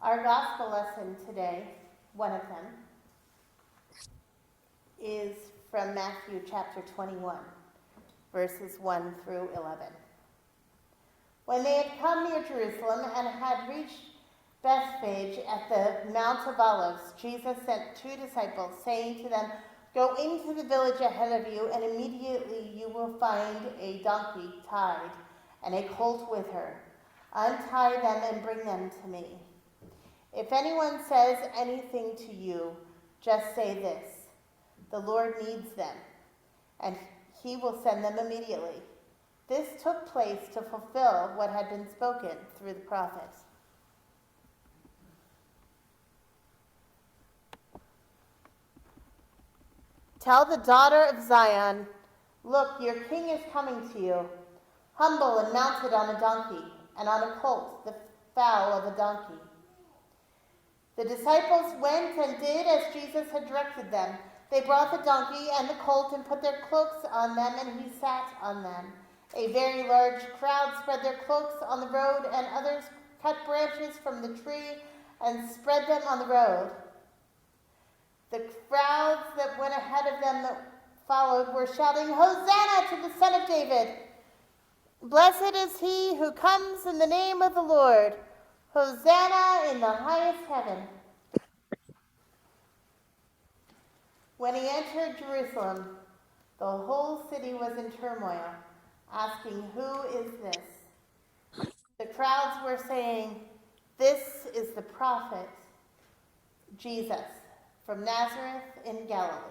Our gospel lesson today, one of them, is from Matthew chapter 21, verses 1 through 11. When they had come near Jerusalem and had reached Bethphage at the Mount of Olives, Jesus sent 2 disciples, saying to them, "Go into the village ahead of you, and immediately you will find a donkey tied and a colt with her. Untie them and bring them to me. If anyone says anything to you, just say this: 'The Lord needs them,' and he will send them immediately." This took place to fulfill what had been spoken through the prophets. Tell the daughter of Zion, "Look, your king is coming to you, humble and mounted on a donkey, and on a colt, the foal of a donkey." The disciples went and did as Jesus had directed them. They brought the donkey and the colt and put their cloaks on them, and he sat on them. A very large crowd spread their cloaks on the road, and others cut branches from the tree and spread them on the road. The crowds that went ahead of them that followed were shouting, "Hosanna to the Son of David! Blessed is he who comes in the name of the Lord! Hosanna in the highest heaven!" When he entered Jerusalem, the whole city was in turmoil, asking, "Who is this?" The crowds were saying, "This is the prophet Jesus from Nazareth in Galilee."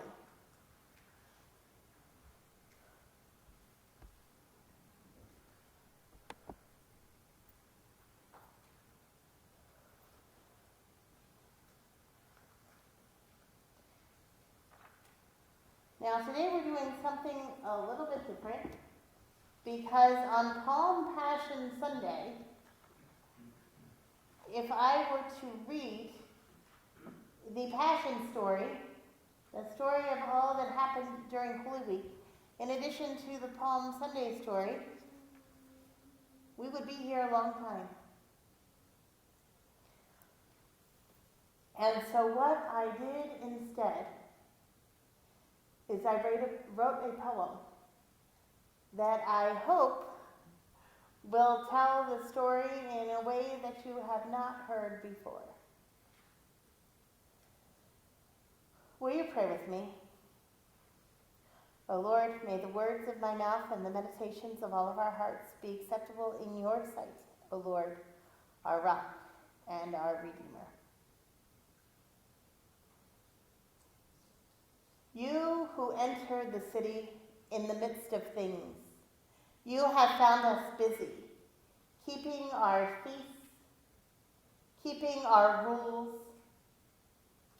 Now today we're doing something a little bit different, because on Palm Passion Sunday, if I were to read the Passion story, the story of all that happened during Holy Week, in addition to the Palm Sunday story, we would be here a long time. And so what I did instead is I wrote a poem that I hope will tell the story in a way that you have not heard before. Will you pray with me? O Lord, may the words of my mouth and the meditations of all of our hearts be acceptable in your sight, O Lord, our rock and our Redeemer. You who entered the city in the midst of things, you have found us busy, keeping our feasts, keeping our rules,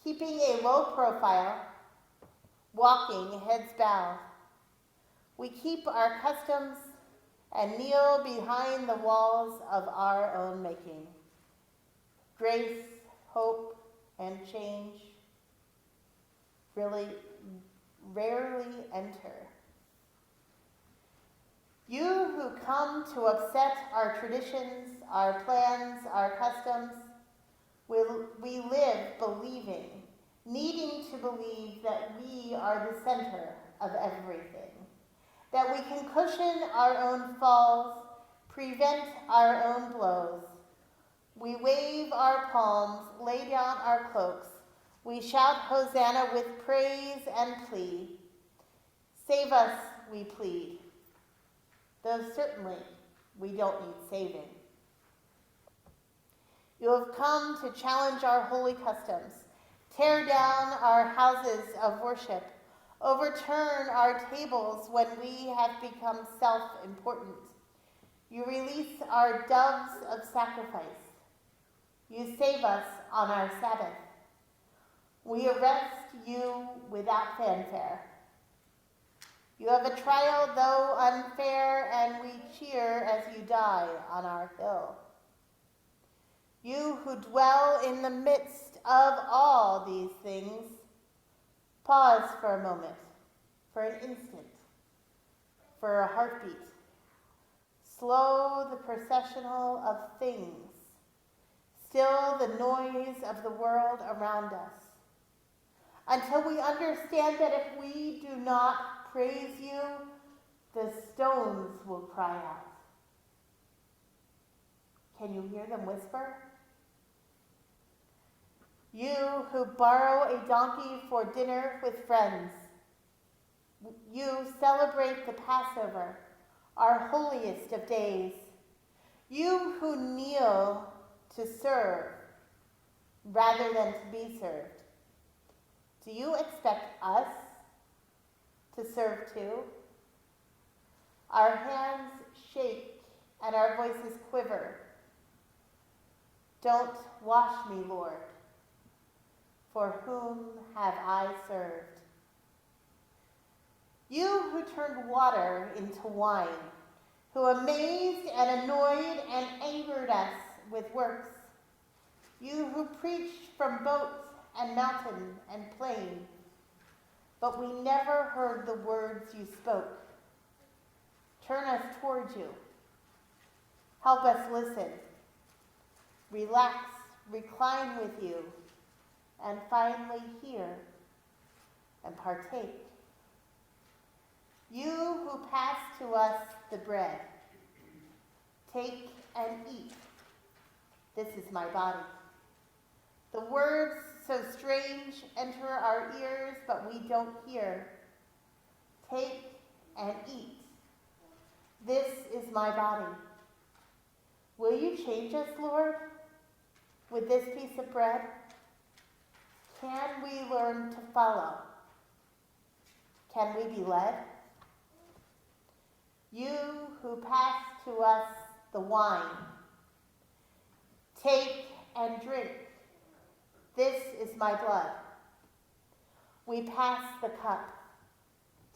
keeping a low profile, walking heads bowed. We keep our customs and kneel behind the walls of our own making. Grace, hope, and change really rarely enter. You who come to upset our traditions, our plans, our customs, we live believing, needing to believe that we are the center of everything, that we can cushion our own falls, prevent our own blows. We wave our palms, lay down our cloaks. We shout Hosanna with praise and plea. Save us, we plead, though certainly we don't need saving. You have come to challenge our holy customs, tear down our houses of worship, overturn our tables when we have become self-important. You release our doves of sacrifice. You save us on our Sabbath. We arrest you without fanfare. You have a trial, though unfair, and we cheer as you die on our hill. You who dwell in the midst of all these things, pause for a moment, for an instant, for a heartbeat. Slow the processional of things. still the noise of the world around us, until we understand that if we do not praise you, the stones will cry out. Can you hear them whisper? You who borrow a donkey for dinner with friends, you celebrate the Passover, our holiest of days. You who kneel to serve rather than to be served, do you expect us to serve too? Our hands shake and our voices quiver. Don't wash me, Lord. For whom have I served? You who turned water into wine, who amazed and annoyed and angered us with works. You who preached from boat and mountain and plain, but we never heard the words you spoke. Turn us towards you. Help us listen. Relax, recline with you, and finally hear and partake. You who pass to us the bread, take and eat. This is my body. The words so strange enter our ears, but we don't hear. Take and eat. This is my body. Will you change us, Lord, with this piece of bread? Can we learn to follow? Can we be led? You who pass to us the wine, take and drink. This is my blood. We pass the cup.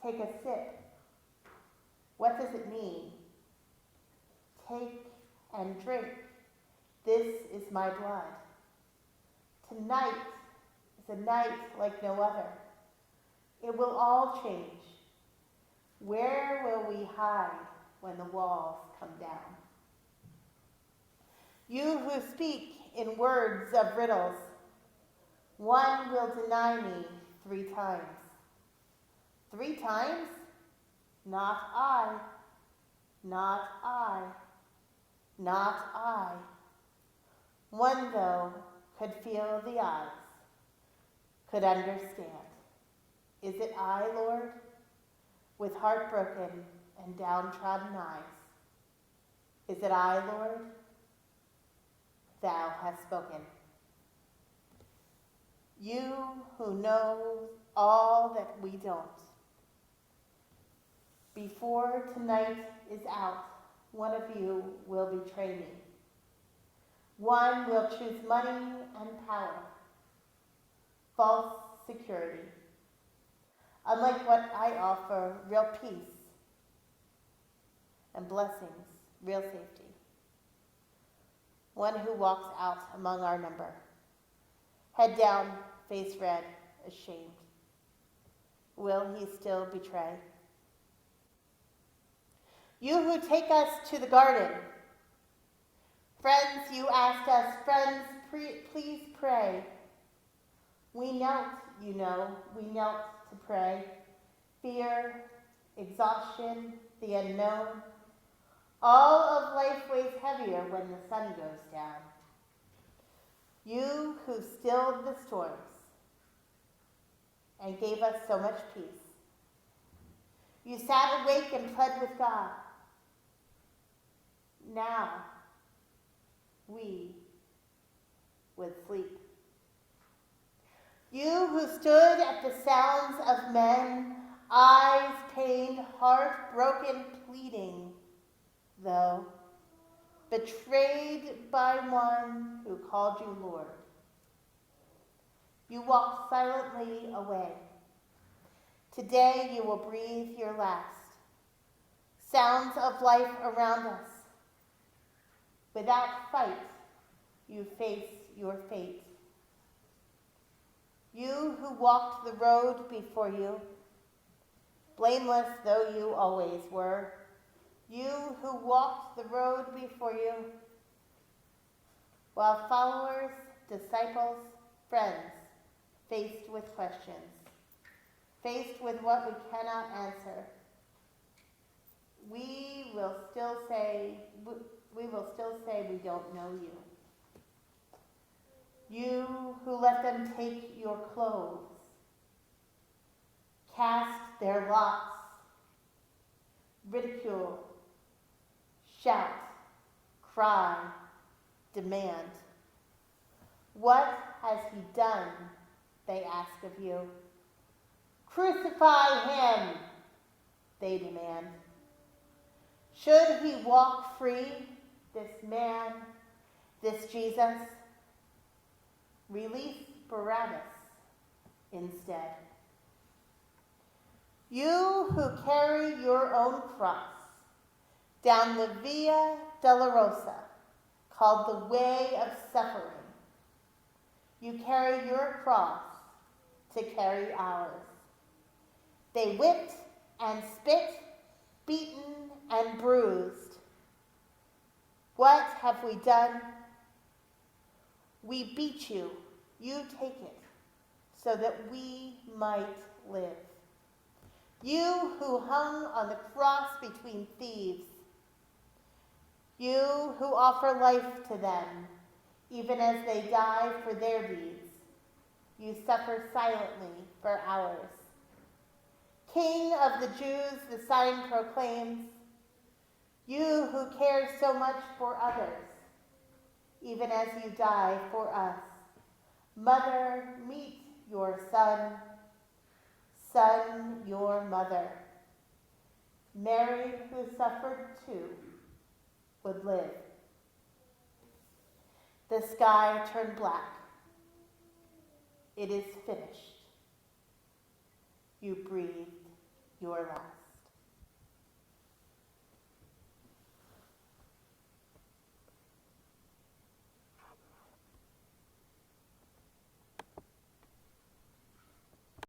Take a sip. What does it mean? Take and drink. This is my blood. Tonight is a night like no other. It will all change. Where will we hide when the walls come down? You who speak in words of riddles, one will deny me 3 times. 3 times? Not I, not I, not I. One, though, could feel the eyes, could understand. Is it I, Lord, with heartbroken and downtrodden eyes? Is it I, Lord? Thou hast spoken. You who know all that we don't. Before tonight is out, one of you will betray me. One will choose money and power, false security. Unlike what I offer, real peace and blessings, real safety. One who walks out among our number, head down, face red, ashamed. Will he still betray? You who take us to the garden. Friends, you asked us, friends, please pray. We knelt, you know, we knelt to pray. Fear, exhaustion, the unknown. All of life weighs heavier when the sun goes down. You who stilled the storms and gave us so much peace. You sat awake and pled with God. Now, we would sleep. You who stood at the sounds of men, eyes pained, heart broken, pleading, though, betrayed by one who called you Lord. You walked silently away. Today you will breathe your last. Sounds of life around us. Without fight, you face your fate. You who walked the road before you, blameless though you always were, you who walked the road before you, while followers, disciples, friends, faced with questions, faced with what we cannot answer, we will still say we don't know you. You who let them take your clothes, cast their lots, ridicule, shout, cry, demand. What has he done? They ask of you. Crucify him, they demand. Should he walk free, this man, this Jesus? Release Barabbas instead. You who carry your own cross down the Via Dolorosa, called the Way of Suffering, you carry your cross to carry ours. They whipped and spit, beaten and bruised. What have we done? We beat you, you take it, so that we might live. You who hung on the cross between thieves, you who offer life to them, even as they die for their deeds, you suffer silently for ours. King of the Jews, the sign proclaims, you who care so much for others, even as you die for us. Mother, meet your son, son, your mother. Mary, who suffered too, would live. The sky turned black. It is finished. You breathed your last.